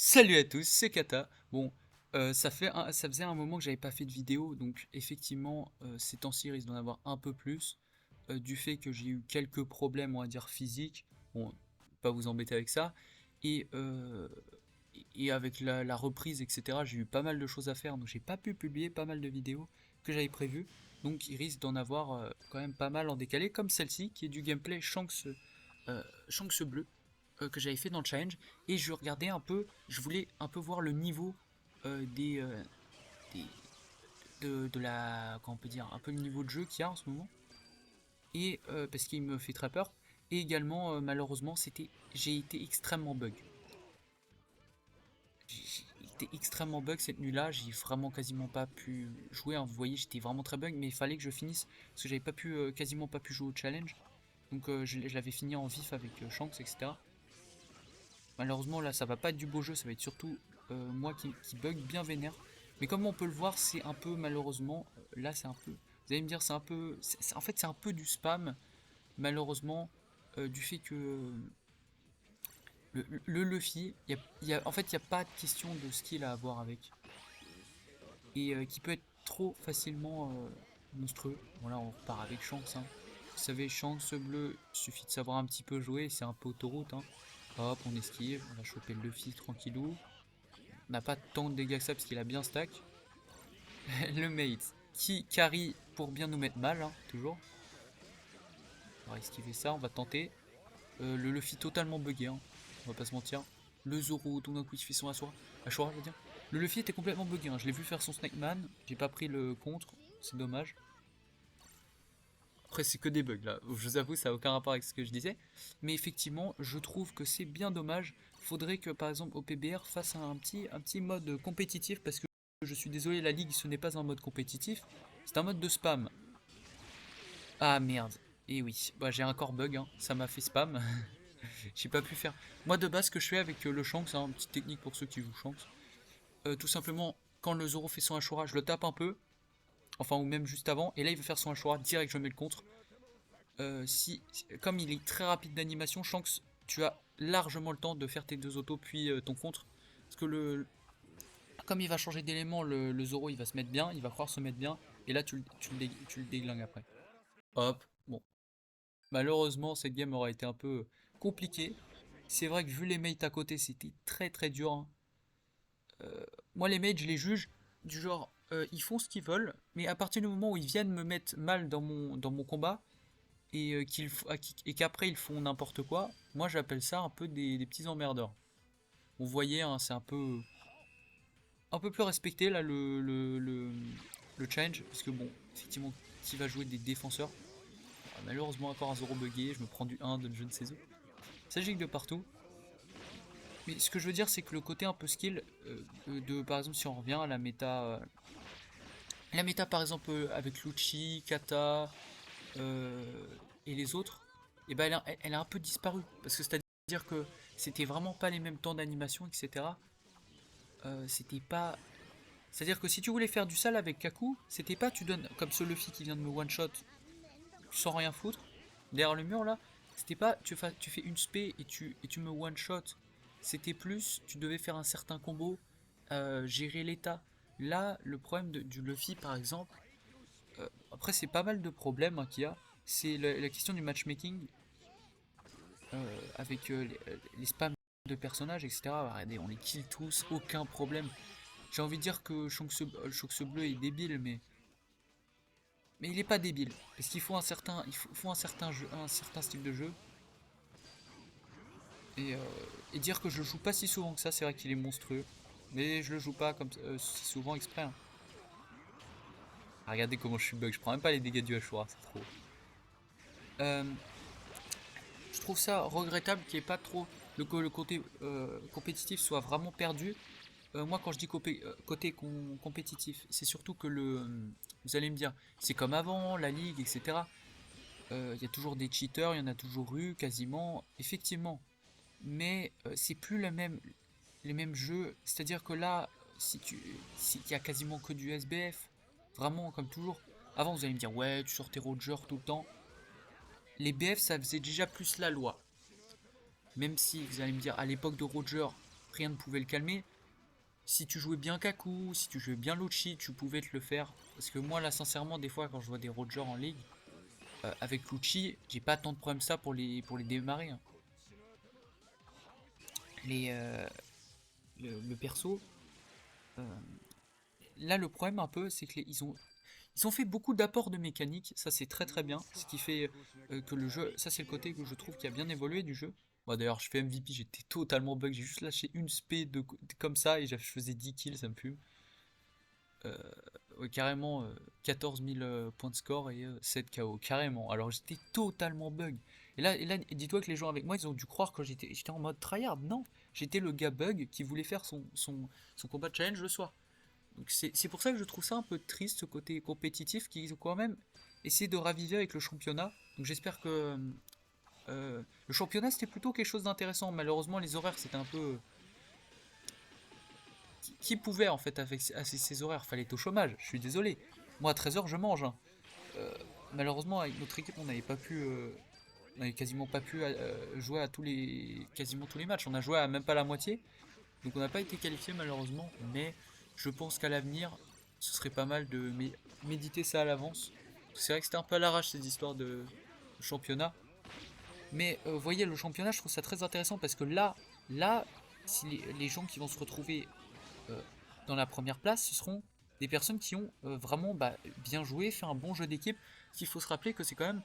Salut à tous, c'est Kata. Bon, ça faisait un moment que j'avais pas fait de vidéo, donc effectivement, ces temps-ci, il risque d'en avoir un peu plus, du fait que j'ai eu quelques problèmes, on va dire, physiques. Bon, pas vous embêter avec ça. Et, euh, et avec la reprise, etc., j'ai eu pas mal de choses à faire, donc j'ai pas pu publier pas mal de vidéos que j'avais prévues. Donc il risque d'en avoir quand même pas mal en décalé, comme celle-ci, qui est du gameplay Shanks bleu que j'avais fait dans le challenge et je regardais un peu, je voulais un peu voir le niveau des de la comment on peut dire un peu le niveau de jeu qu'il y a en ce moment et parce qu'il me fait très peur et également malheureusement j'ai été extrêmement bug. J'ai été extrêmement bug cette nuit-là, j'ai vraiment quasiment pas pu jouer, hein. Vous voyez, j'étais vraiment très bug, mais il fallait que je finisse parce que j'avais pas pu quasiment pas pu jouer au challenge. Donc je l'avais fini en vif avec Shanks, etc. Malheureusement, là, ça va pas être du beau jeu, ça va être surtout moi qui bug bien vénère. Mais comme on peut le voir, c'est un peu, malheureusement, là, c'est un peu. Vous allez me dire, c'est un peu. En fait, c'est un peu du spam, malheureusement, du fait que le Luffy, en fait, il n'y a pas de question de skill à avoir avec. Et qui peut être trop facilement monstrueux. Voilà, on repart avec Shanks, hein. Vous savez, Shanks bleu, il suffit de savoir un petit peu jouer, c'est un peu autoroute, hein. Hop, on esquive, on va choper le Luffy tranquillou. On n'a pas tant de dégâts que ça parce qu'il a bien stack. Le mate qui carry pour bien nous mettre mal, hein, toujours. On va esquiver ça, on va tenter. Le Luffy totalement bugué, hein, on va pas se mentir. Le Zoro, tout d'un coup il se fait son Ashura, je veux dire. Le Luffy était complètement bugué, hein. Je l'ai vu faire son Snake Man, j'ai pas pris le contre, c'est dommage. Après, c'est que des bugs là, je vous avoue, ça n'a aucun rapport avec ce que je disais. Mais effectivement, je trouve que c'est bien dommage. Faudrait que par exemple OPBR fasse un petit mode compétitif parce que je suis désolé, la ligue ce n'est pas un mode compétitif, c'est un mode de spam. Ah merde, et oui, bah, j'ai un core bug, hein. Ça m'a fait spam. J'ai pas pu faire. Moi de base, ce que je fais avec le Shanks, hein, petite technique pour ceux qui jouent Shanks, tout simplement, quand le Zoro fait son Ashura, je le tape un peu, enfin ou même juste avant, et là il veut faire son Ashura, direct je mets le contre. Comme il est très rapide d'animation, Shanks, tu as largement le temps de faire tes deux autos puis ton contre. Parce que comme il va changer d'élément, le Zoro il va se mettre bien, il va croire se mettre bien, et là tu le déglingues après. Hop, bon. Malheureusement, cette game aura été un peu compliquée. C'est vrai que vu les mates à côté, c'était très très dur, hein. Moi, les mates, je les juge du genre, ils font ce qu'ils veulent, mais à partir du moment où ils viennent me mettre mal dans mon combat, et et qu'après ils font n'importe quoi, moi j'appelle ça un peu des petits emmerdeurs. Vous voyez, hein, c'est un peu plus respecté là le challenge, parce que bon, effectivement, qui va jouer des défenseurs. Malheureusement, encore un Zoro buggé, je me prends du 1 de je ne sais où. Ça gicle de partout. Mais ce que je veux dire, c'est que le côté un peu skill, par exemple, si on revient à la méta par exemple avec Lucci, Kata et les autres, et ben elle a un peu disparu. Parce que c'est-à-dire que c'était vraiment pas les mêmes temps d'animation, etc. C'était pas. C'est-à-dire que si tu voulais faire du sale avec Kaku, c'était pas tu donnes comme ce Luffy qui vient de me one shot sans rien foutre derrière le mur là. C'était pas tu fais une spé et tu me one shot. C'était plus tu devais faire un certain combo, gérer l'état. Là, le problème du Luffy par exemple, après c'est pas mal de problèmes, hein, qu'il y a. C'est la question du matchmaking avec les spams de personnages, etc. Regardez, on les kill tous, aucun problème. J'ai envie de dire que Shanks bleu est débile, mais il est pas débile. Parce qu'il faut un certain style de jeu. Et, euh, et dire que je le joue pas si souvent que ça, c'est vrai qu'il est monstrueux. Mais je le joue pas comme si souvent exprès, hein. Ah, regardez comment je suis bug, je prends même pas les dégâts du Ashura, c'est trop. Euh, je trouve ça regrettable qu'il n'y ait pas trop le côté compétitif soit vraiment perdu. Moi, quand je dis côté compétitif, c'est surtout que vous allez me dire, c'est comme avant, la ligue, etc. Il y a toujours des cheaters, il y en a toujours eu, quasiment, effectivement. Mais c'est plus les mêmes jeux. C'est-à-dire que là, s'il y a quasiment que du SBF, vraiment comme toujours. Avant, vous allez me dire, ouais, tu sortais Roger tout le temps. Les BF, ça faisait déjà plus la loi. Même si vous allez me dire, à l'époque de Roger, rien ne pouvait le calmer. Si tu jouais bien Kaku, si tu jouais bien Lucci, tu pouvais te le faire. Parce que moi, là, sincèrement, des fois, quand je vois des Rogers en ligue, avec Lucci, j'ai pas tant de problèmes que ça pour les démarrer, hein. Le perso, euh, là, le problème un peu, c'est qu'ils ont fait beaucoup d'apports de mécanique, ça c'est très très bien, ce qui fait que le jeu, ça c'est le côté que je trouve qui a bien évolué du jeu. Moi d'ailleurs je fais MVP, j'étais totalement bug, j'ai juste lâché une spé comme ça et je faisais 10 kills, ça me fume. Euh, ouais, carrément 14 000 points de score et 7 KO, carrément. Alors j'étais totalement bug. Et là dis-toi que les gens avec moi ils ont dû croire que j'étais en mode tryhard. Non, j'étais le gars bug qui voulait faire son combat challenge le soir. Donc c'est pour ça que je trouve ça un peu triste, ce côté compétitif qui quand même essaie de raviver avec le championnat. Donc j'espère que le championnat c'était plutôt quelque chose d'intéressant. Malheureusement les horaires c'était un peu... Qui pouvait en fait avec ces horaires? Fallait être au chômage, je suis désolé. Moi à 13h je mange, hein. Euh, Malheureusement avec notre équipe on n'avait pas pu... on n'avait quasiment pas pu jouer à quasiment tous les matchs. On a joué à même pas la moitié. Donc on n'a pas été qualifié malheureusement. Mais je pense qu'à l'avenir, ce serait pas mal de méditer ça à l'avance. C'est vrai que c'était un peu à l'arrache ces histoires de championnat. Mais vous voyez, le championnat, je trouve ça très intéressant parce que là, si les gens qui vont se retrouver euh, dans la première place, ce seront des personnes qui ont vraiment bien joué, fait un bon jeu d'équipe. Il faut se rappeler que c'est quand même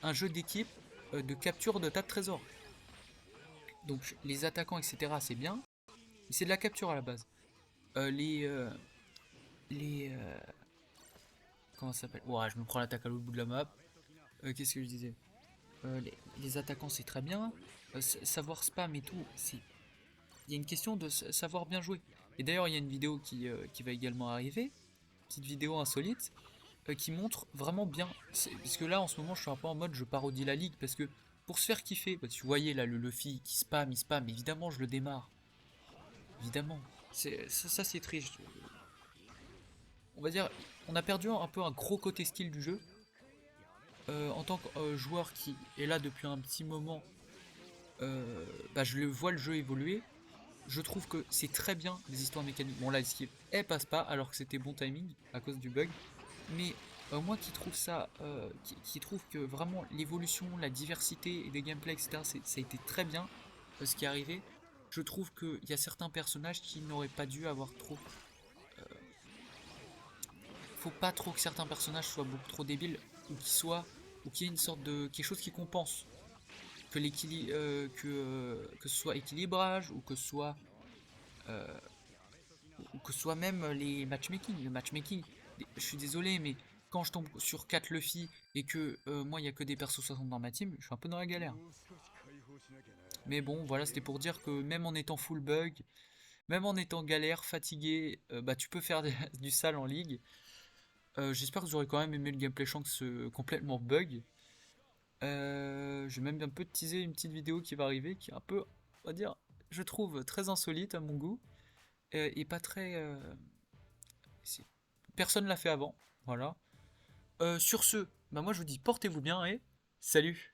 un jeu d'équipe de capture de tas de trésors. Donc les attaquants, etc., c'est bien, mais c'est de la capture à la base. Euh, les, euh, les comment ça s'appelle? Ouais, je me prends l'attaque à l'autre bout de la map. Qu'est-ce que je disais? Les attaquants, c'est très bien. Savoir spam et tout, il y a une question de savoir bien jouer. Et d'ailleurs, il y a une vidéo qui va également arriver, petite vidéo insolite, qui montre vraiment bien. Parce que là, en ce moment, je suis un peu en mode je parodie la ligue, parce que pour se faire kiffer, bah, tu voyais là le Luffy qui spam, il spam, évidemment, je le démarre. Évidemment. Ça c'est triste. On va dire, on a perdu un peu un gros côté skill du jeu. En tant que joueur qui est là depuis un petit moment, je vois le jeu évoluer. Je trouve que c'est très bien les histoires mécaniques. Bon là, l'esquive, elle passe pas alors que c'était bon timing à cause du bug. Mais moi qui trouve ça, qui trouve que vraiment l'évolution, la diversité et des gameplays, etc., ça a été très bien ce qui est arrivé. Je trouve qu'il y a certains personnages qui n'auraient pas dû avoir trop. Faut pas trop que certains personnages soient beaucoup trop débiles ou qu'il y ait une sorte de quelque chose qui compense que que ce soit équilibrage ou que ce soit même les matchmaking. Le matchmaking, je suis désolé, mais quand je tombe sur 4 Luffy et que moi il y a que des persos 60 dans ma team, je suis un peu dans la galère. Mais bon, voilà, c'était pour dire que même en étant full bug, même en étant galère, fatigué, tu peux faire du sale en ligue. J'espère que vous aurez quand même aimé le gameplay Shanks complètement bug. Je vais même un peu teaser une petite vidéo qui va arriver, qui est un peu, on va dire, je trouve très insolite à mon goût, et pas très... c'est- Personne l'a fait avant, voilà. Sur ce, moi je vous dis portez-vous bien et salut!